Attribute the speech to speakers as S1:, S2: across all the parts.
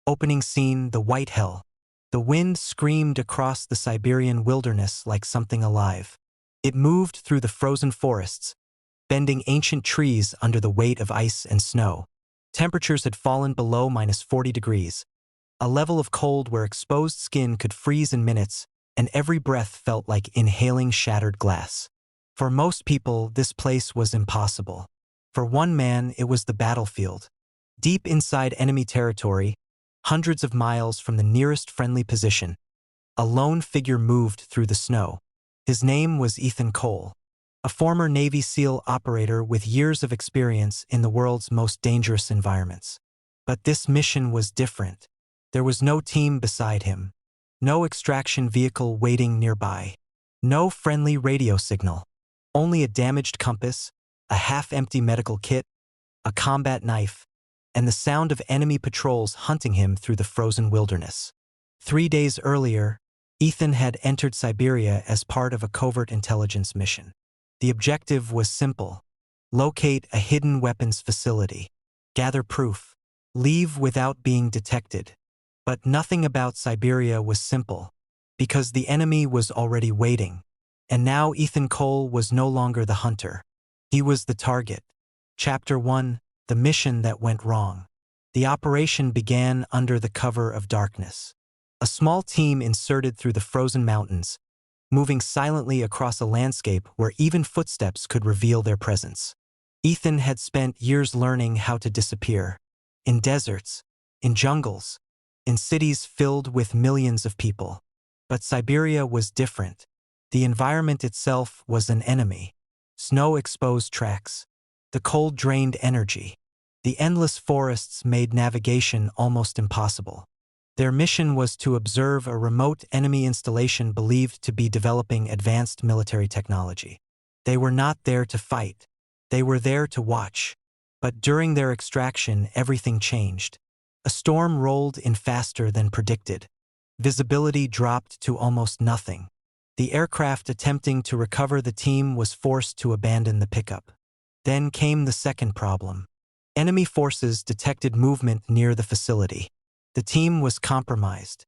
S1: Opening scene, the White Hell. The wind screamed across the Siberian wilderness like something alive. It moved through the frozen forests, bending ancient trees under the weight of ice and snow. Temperatures had fallen below -40 degrees, a level of cold where exposed skin could freeze in minutes, and every breath felt like inhaling shattered glass. For most people, this place was impossible. For one man, it was the battlefield. Deep inside enemy territory, hundreds of miles from the nearest friendly position, a lone figure moved through the snow. His name was Ethan Cole, a former Navy SEAL operator with years of experience in the world's most dangerous environments. But this mission was different. There was no team beside him, no extraction vehicle waiting nearby, no friendly radio signal, only a damaged compass, a half-empty medical kit, a combat knife, and the sound of enemy patrols hunting him through the frozen wilderness. 3 days earlier, Ethan had entered Siberia as part of a covert intelligence mission. The objective was simple: locate a hidden weapons facility, gather proof, leave without being detected. But nothing about Siberia was simple, because the enemy was already waiting. And now Ethan Cole was no longer the hunter. He was the target. Chapter 1: The Mission That Went Wrong. The operation began under the cover of darkness. A small team inserted through the frozen mountains, moving silently across a landscape where even footsteps could reveal their presence. Ethan had spent years learning how to disappear. In deserts, in jungles, in cities filled with millions of people. But Siberia was different. The environment itself was an enemy. Snow-exposed tracks. The cold drained energy. The endless forests made navigation almost impossible. Their mission was to observe a remote enemy installation believed to be developing advanced military technology. They were not there to fight. They were there to watch. But during their extraction, everything changed. A storm rolled in faster than predicted. Visibility dropped to almost nothing. The aircraft attempting to recover the team was forced to abandon the pickup. Then came the second problem. Enemy forces detected movement near the facility. The team was compromised.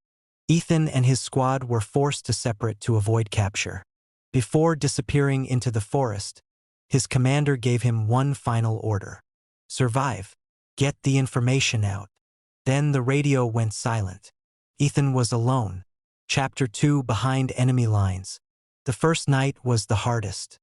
S1: Ethan and his squad were forced to separate to avoid capture. Before disappearing into the forest, his commander gave him one final order: survive. Get the information out. Then the radio went silent. Ethan was alone. Chapter 2: Behind Enemy Lines. The first night was the hardest.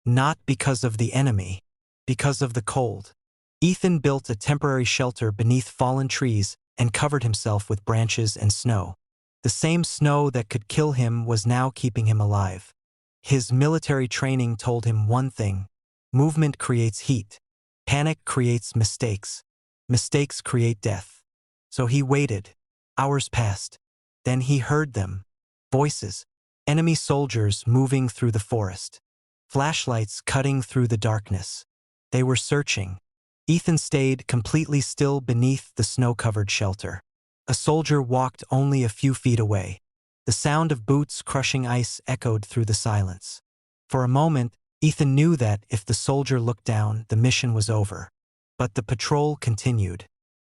S1: Not because of the enemy, because of the cold. Ethan built a temporary shelter beneath fallen trees and covered himself with branches and snow. The same snow that could kill him was now keeping him alive. His military training told him one thing: movement creates heat. Panic creates mistakes. Mistakes create death. So he waited. Hours passed. Then he heard them. Voices. Enemy soldiers moving through the forest. Flashlights cutting through the darkness. They were searching. Ethan stayed completely still beneath the snow-covered shelter. A soldier walked only a few feet away. The sound of boots crushing ice echoed through the silence. For a moment, Ethan knew that if the soldier looked down, the mission was over. But the patrol continued.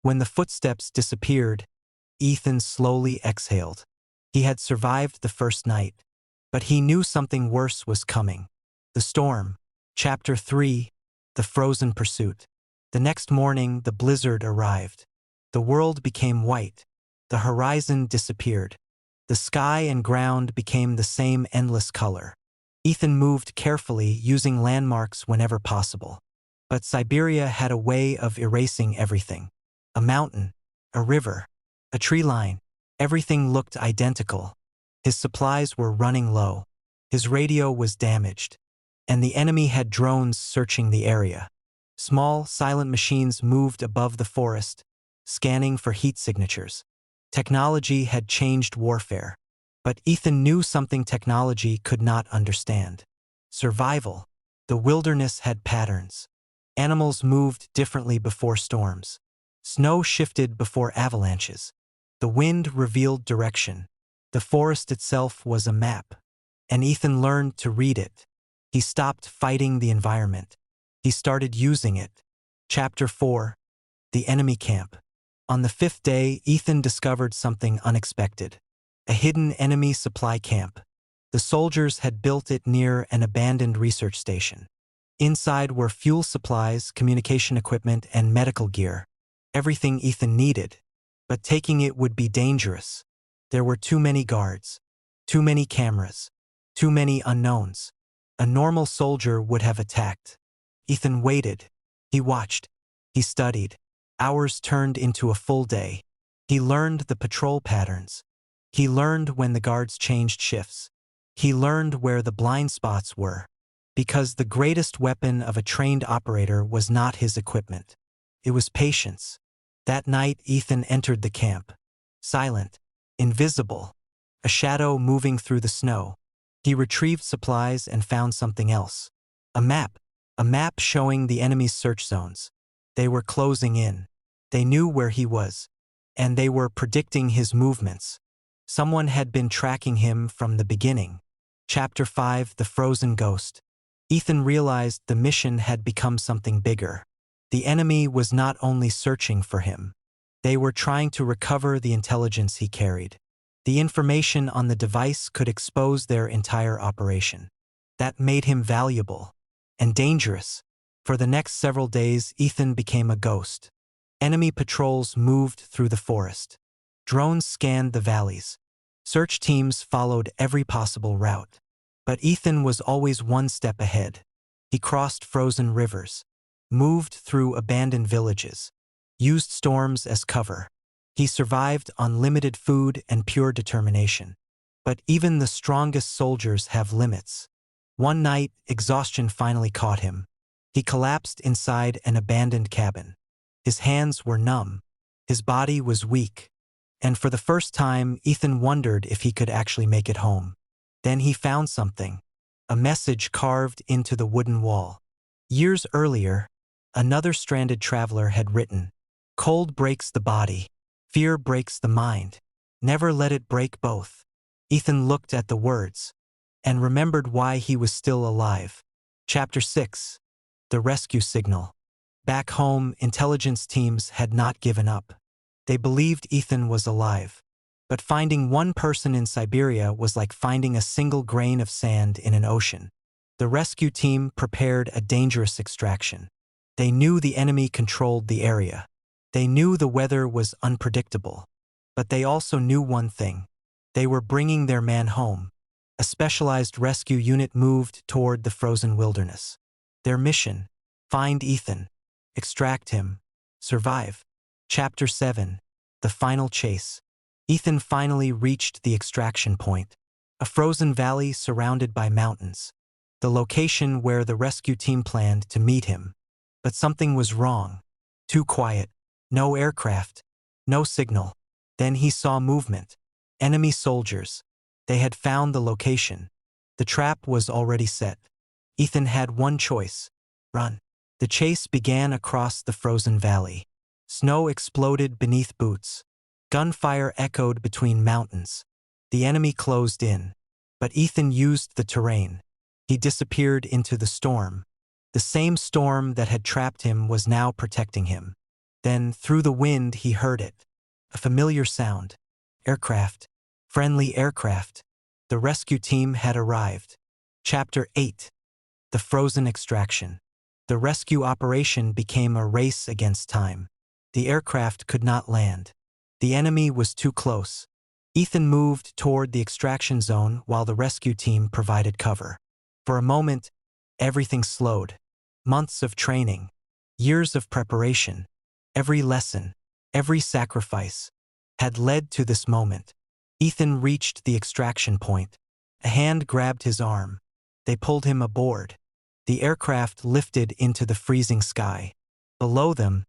S1: When the footsteps disappeared, Ethan slowly exhaled. He had survived the first night, but he knew something worse was coming. The storm. Chapter 3: The Frozen Pursuit. The next morning, the blizzard arrived. The world became white. The horizon disappeared. The sky and ground became the same endless color. Ethan moved carefully, using landmarks whenever possible. But Siberia had a way of erasing everything. A mountain, a river, a tree line. Everything looked identical. His supplies were running low. His radio was damaged. And the enemy had drones searching the area. Small, silent machines moved above the forest, scanning for heat signatures. Technology had changed warfare. But Ethan knew something technology could not understand: survival. The wilderness had patterns. Animals moved differently before storms. Snow shifted before avalanches. The wind revealed direction. The forest itself was a map. And Ethan learned to read it. He stopped fighting the environment. He started using it. Chapter 4: The Enemy Camp. On the 5th day, Ethan discovered something unexpected. A hidden enemy supply camp. The soldiers had built it near an abandoned research station. Inside were fuel supplies, communication equipment, and medical gear. Everything Ethan needed. But taking it would be dangerous. There were too many guards. Too many cameras. Too many unknowns. A normal soldier would have attacked. Ethan waited. He watched. He studied. Hours turned into a full day. He learned the patrol patterns. He learned when the guards changed shifts. He learned where the blind spots were. Because the greatest weapon of a trained operator was not his equipment. It was patience. That night, Ethan entered the camp. Silent. Invisible. A shadow moving through the snow. He retrieved supplies and found something else. A map. A map showing the enemy's search zones. They were closing in. They knew where he was. And they were predicting his movements. Someone had been tracking him from the beginning. Chapter 5: The Frozen Ghost. Ethan realized the mission had become something bigger. The enemy was not only searching for him. They were trying to recover the intelligence he carried. The information on the device could expose their entire operation. That made him valuable. And dangerous. For the next several days, Ethan became a ghost. Enemy patrols moved through the forest. Drones scanned the valleys. Search teams followed every possible route. But Ethan was always one step ahead. He crossed frozen rivers, moved through abandoned villages, used storms as cover. He survived on limited food and pure determination. But even the strongest soldiers have limits. One night, exhaustion finally caught him. He collapsed inside an abandoned cabin. His hands were numb. His body was weak. And for the first time, Ethan wondered if he could actually make it home. Then he found something. A message carved into the wooden wall. Years earlier, another stranded traveler had written, "Cold breaks the body. Fear breaks the mind. Never let it break both." Ethan looked at the words and remembered why he was still alive. Chapter 6: The Rescue Signal. Back home, intelligence teams had not given up. They believed Ethan was alive. But finding one person in Siberia was like finding a single grain of sand in an ocean. The rescue team prepared a dangerous extraction. They knew the enemy controlled the area. They knew the weather was unpredictable. But they also knew one thing. They were bringing their man home. A specialized rescue unit moved toward the frozen wilderness. Their mission: find Ethan, extract him, survive. Chapter 7: The Final Chase. Ethan finally reached the extraction point, a frozen valley surrounded by mountains, the location where the rescue team planned to meet him. But something was wrong. Too quiet. No aircraft. No signal. Then he saw movement. Enemy soldiers. They had found the location. The trap was already set. Ethan had one choice: run. The chase began across the frozen valley. Snow exploded beneath boots. Gunfire echoed between mountains. The enemy closed in. But Ethan used the terrain. He disappeared into the storm. The same storm that had trapped him was now protecting him. Then, through the wind, he heard it. A familiar sound. Aircraft. Friendly aircraft. The rescue team had arrived. Chapter 8: The Frozen Extraction. The rescue operation became a race against time. The aircraft could not land. The enemy was too close. Ethan moved toward the extraction zone while the rescue team provided cover. For a moment, everything slowed. Months of training. Years of preparation. Every lesson, every sacrifice, had led to this moment. Ethan reached the extraction point. A hand grabbed his arm. They pulled him aboard. The aircraft lifted into the freezing sky. Below them,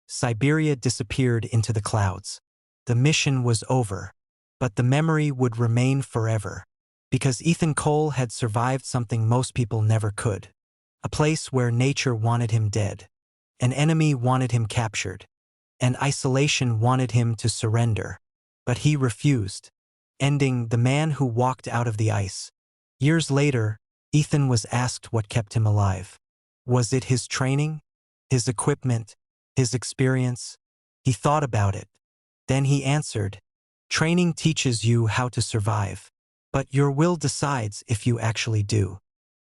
S1: Siberia disappeared into the clouds. The mission was over, but the memory would remain forever. Because Ethan Cole had survived something most people never could. A place where nature wanted him dead. An enemy wanted him captured. And isolation wanted him to surrender. But he refused, ending the man who walked out of the ice. Years later, Ethan was asked what kept him alive. Was it his training? His equipment? His experience? He thought about it. Then he answered, "Training teaches you how to survive, but your will decides if you actually do."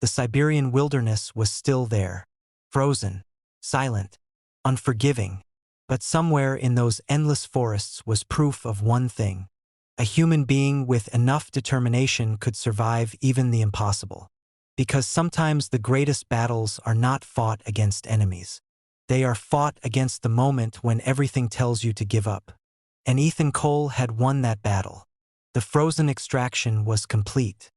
S1: The Siberian wilderness was still there, frozen, silent, unforgiving, but somewhere in those endless forests was proof of one thing. A human being with enough determination could survive even the impossible. Because sometimes the greatest battles are not fought against enemies. They are fought against the moment when everything tells you to give up. And Ethan Cole had won that battle. The frozen extraction was complete.